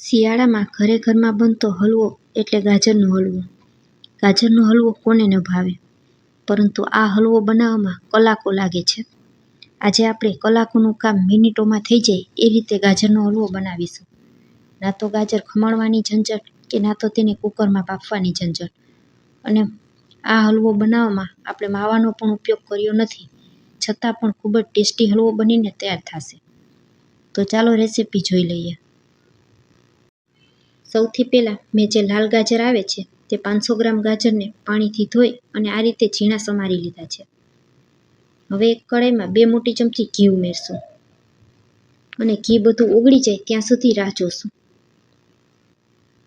શિયાળામાં ઘરે ઘરમાં બનતો હલવો એટલે ગાજરનો હલવો. ગાજરનો હલવો કોને ન ભાવે, પરંતુ આ હલવો બનાવવામાં કલાકો લાગે છે. આજે આપણે કલાકોનું કામ મિનિટોમાં થઈ જાય એ રીતે ગાજરનો હલવો બનાવીશું. ના તો ગાજર ખમણવાની ઝંઝટ કે ના તો તેને કુકરમાં બાફવાની ઝંઝટ. અને આ હલવો બનાવવામાં આપણે માવાનો પણ ઉપયોગ કર્યો નથી, છતાં પણ ખૂબ જ ટેસ્ટી હલવો બનીને તૈયાર થશે. તો ચાલો રેસીપી જોઈ લઈએ. સૌથી પહેલાં મેં જે લાલ ગાજર આવે છે તે 500 ગ્રામ ગાજરને પાણીથી ધોઈ અને આ રીતે ઝીણા સમારી લીધા છે. હવે એક કડાઈમાં 2 મોટી ચમચી ઘી ઉમેરશું અને ઘી બધું ઓગળી જાય ત્યાં સુધી રાહ જોશું.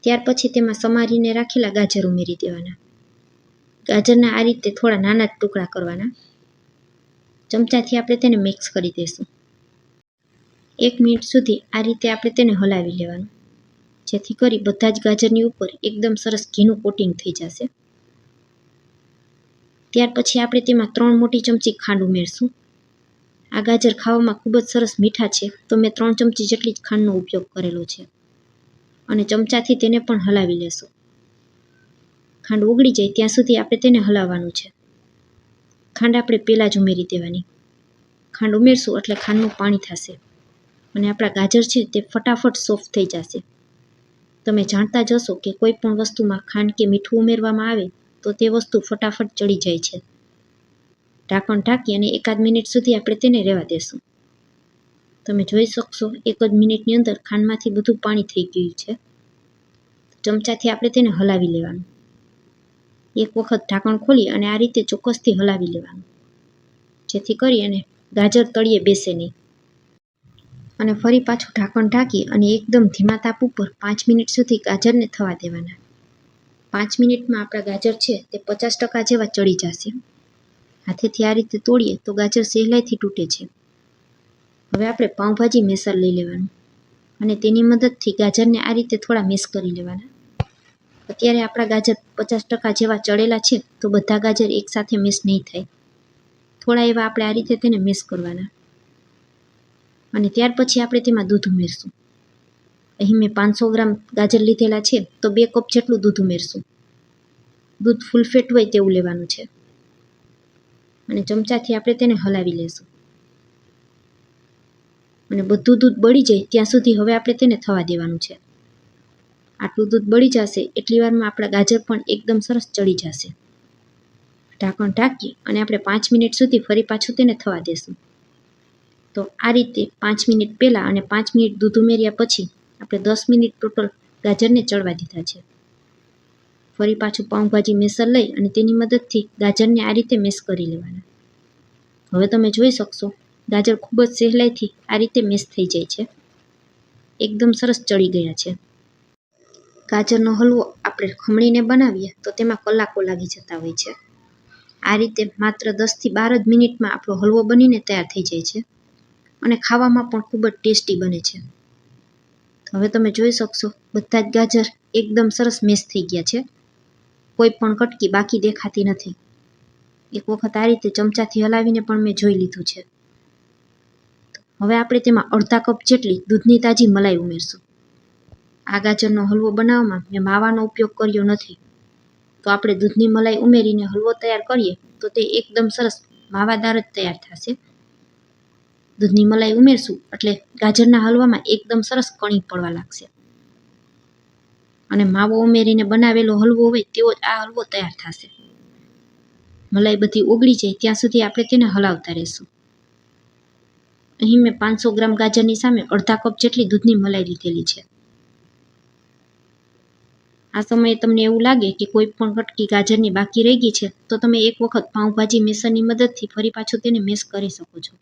ત્યાર પછી તેમાં સમારીને રાખેલા ગાજર ઉમેરી દેવાના. ગાજરના આ રીતે થોડા નાના ટુકડા કરવાના. ચમચાથી આપણે તેને મિક્સ કરી દઈશું. 1 મિનિટ સુધી આ રીતે આપણે તેને હલાવી લેવાનું, જેથી કરી બધા જ ગાજરની ઉપર એકદમ સરસ ઘીનું કોટિંગ થઈ જશે. ત્યાર પછી આપણે તેમાં 3 મોટી ચમચી ખાંડ ઉમેરશું. આ ગાજર ખાવામાં ખૂબ જ સરસ મીઠા છે, તો મેં 3 ચમચી જેટલી જ ખાંડનો ઉપયોગ કરેલો છે. અને ચમચાથી તેને પણ હલાવી લેશું. ખાંડ ઓગળી જાય ત્યાં સુધી આપણે તેને હલાવવાનું છે. ખાંડ આપણે પહેલાં જ ઉમેરી દેવાની. ખાંડ ઉમેરશું એટલે ખાંડનું પાણી થશે અને આપણા ગાજર છે તે ફટાફટ સોફ્ટ થઈ જશે. તમે જાણતા જ હશો કે કોઈ પણ વસ્તુમાં ખાંડ કે મીઠું ઉમેરવામાં આવે તો તે વસ્તુ ફટાફટ ચડી જાય છે. ઢાંકણ ઢાંકી અને 1 મિનિટ સુધી આપણે તેને રહેવા દેશું. તમે જોઈ શકશો 1 મિનિટની અંદર ખાંડમાંથી બધું પાણી થઈ ગયું છે. ચમચાથી આપણે તેને હલાવી લેવાનું. એક વખત ઢાંકણ ખોલી અને આ રીતે ચોક્કસથી હલાવી લેવાનું, જેથી કરી અને ગાજર તળિયે બેસે નહીં. અને ફરી પાછું ઢાંકણ ઢાંકી અને એકદમ ધીમા તાપ ઉપર 5 મિનિટ સુધી ગાજરને થવા દેવાના. 5 મિનિટમાં આપણા ગાજર છે તે 50% જેવા ચડી જશે. હાથેથી આ રીતે તોડીએ તો ગાજર સહેલાઈથી તૂટે છે. હવે આપણે પાઉંભાજી મેસર લઈ લેવાનું અને તેની મદદથી ગાજરને આ રીતે થોડા મેશ કરી લેવાના. અત્યારે આપણા ગાજર 50% જેવા ચડેલા છે, તો બધા ગાજર એકસાથે મેશ નહીં થાય. થોડા એવા આપણે આ રીતે તેને મેશ કરવાના. અને ત્યાર પછી આપણે તેમાં દૂધ ઉમેરશું. અહીં મેં 500 ગ્રામ ગાજર લીધેલા છે, તો 2 કપ જેટલું દૂધ ઉમેરશું. દૂધ ફૂલ ફેટ હોય તેવું લેવાનું છે. અને ચમચાથી આપણે તેને હલાવી લેશું. અને બધું દૂધ બળી જાય ત્યાં સુધી હવે આપણે તેને થવા દેવાનું છે. આટલું દૂધ બળી જશે એટલી વારમાં આપણા ગાજર પણ એકદમ સરસ ચડી જશે. ઢાંકણ ઢાંકી અને આપણે 5 મિનિટ સુધી ફરી પાછું તેને થવા દેશું. તો આ રીતે 5 મિનિટ પહેલાં અને 5 મિનિટ દૂધ ઉમેર્યા પછી આપણે 10 મિનિટ ટોટલ ગાજરને ચડવા દીધા છે. ફરી પાછું પાઉંભાજી મેસર લઈ અને તેની મદદથી ગાજરને આ રીતે મેશ કરી લેવાના. હવે તમે જોઈ શકશો ગાજર ખૂબ જ સહેલાઈથી આ રીતે મેશ થઈ જાય છે. એકદમ સરસ ચડી ગયા છે. ગાજરનો હલવો આપણે ખમણીને બનાવીએ તો તેમાં કલાકો લાગી જતા હોય છે. આ રીતે માત્ર 10 થી 12 જ મિનિટમાં આપણો હલવો બનીને તૈયાર થઈ જાય છે અને ખાવામાં પણ ખૂબ જ ટેસ્ટી બને છે. હવે તમે જોઈ શકશો બધા જ ગાજર એકદમ સરસ મેશ થઈ ગયા છે. કોઈ પણ કટકી બાકી દેખાતી નથી. એક વખત આ રીતે ચમચાથી હલાવીને પણ મેં જોઈ લીધું છે. હવે આપણે તેમાં અડધા કપ જેટલી દૂધની તાજી મલાઈ ઉમેરશું. આ ગાજરનો હલવો બનાવવામાં મેં માવાનો ઉપયોગ કર્યો નથી, તો આપણે દૂધની મલાઈ ઉમેરીને હલવો તૈયાર કરીએ તો તે એકદમ સરસ માવાદાર જ તૈયાર થશે. દૂધની મલાઈ ઉમેરશું એટલે ગાજરના હલવામાં એકદમ સરસ કણી પડવા લાગશે અને માવો ઉમેરીને બનાવેલો હલવો હોય તેવો જ આ હલવો તૈયાર થશે. મલાઈ બધી ઓગળી જાય ત્યાં સુધી આપણે તેને હલાવતા રહેશું. અહીં મેં 500 ગ્રામ ગાજરની સામે અડધા કપ જેટલી દૂધની મલાઈ લીધેલી છે. આ સમયે તમને એવું લાગે કે કોઈ પણ કટકી ગાજરની બાકી રહી ગઈ છે, તો તમે એક વખત પાઉંભાજી મેસરની મદદથી ફરી પાછું તેને મેશ કરી શકો છો.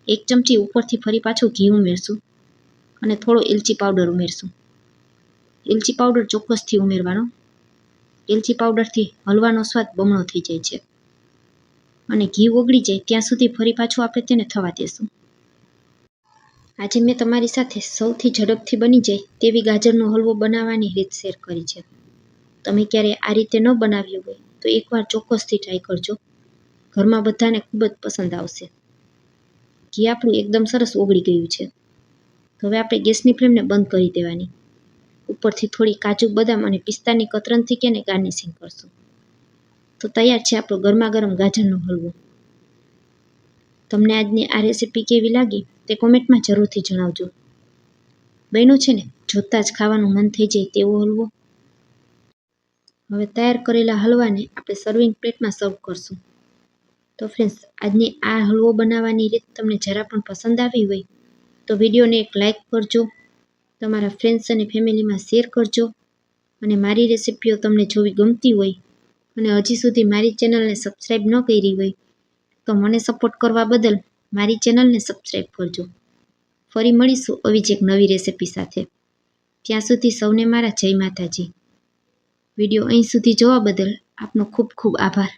1 ચમચી ઉપરથી ફરી પાછું ઘી ઉમેરશું અને થોડો એલચી પાવડર ઉમેરશું. એલચી પાવડર ચોક્કસથી ઉમેરવાનો. એલચી પાવડરથી હલવાનો સ્વાદ બમણો થઈ જાય છે. અને ઘી ઓગળી જાય ત્યાં સુધી ફરી પાછું આપણે તેને થવા દેશું. આજે મેં તમારી સાથે સૌથી ઝડપથી બની જાય તેવી ગાજરનો હલવો બનાવવાની રીત શેર કરી છે. તમે ક્યારેય આ રીતે ન બનાવ્યો હોય તો એકવાર ચોક્કસથી ટ્રાય કરજો. ઘરમાં બધાને ખૂબ જ પસંદ આવશે. ઘી આપણું એકદમ સરસ ઓગળી ગયું છે. હવે આપણે ગેસની ફ્લેમને બંધ કરી દેવાની ઉપરથી થોડી કાજુ બદામ અને પિસ્તાની કતરનથી કે ગાર્નિશિંગ કરશું. તો તૈયાર છે આપણો ગરમા ગરમ ગાજરનો હલવો. તમને આજની આ રેસીપી કેવી લાગી તે કોમેન્ટમાં જરૂરથી જણાવજો. બન્યો છે ને જોતાં જ ખાવાનું મન થઈ જાય તેવો હલવો. હવે તૈયાર કરેલા હલવાને આપણે સર્વિંગ પ્લેટમાં સર્વ કરશું. તો ફ્રેન્ડ્સ, આજની આ હલવો બનાવવાની રીત તમને જરા પણ પસંદ આવી હોય તો વિડીયોને એક લાઇક કરજો, તમારા ફ્રેન્ડ્સ અને ફેમિલીમાં શેર કરજો. અને મારી રેસીપીઓ તમને જોવી ગમતી હોય અને હજી સુધી મારી ચેનલને સબસ્ક્રાઈબ ન કરી હોય તો મને સપોર્ટ કરવા બદલ મારી ચેનલને સબસ્ક્રાઈબ કરજો. ફરી મળીશું આવી જ એક નવી રેસીપી સાથે. ત્યાં સુધી સૌને મારા જય માતાજી. વિડીયો અહીં સુધી જોવા બદલ આપનો ખૂબ ખૂબ આભાર.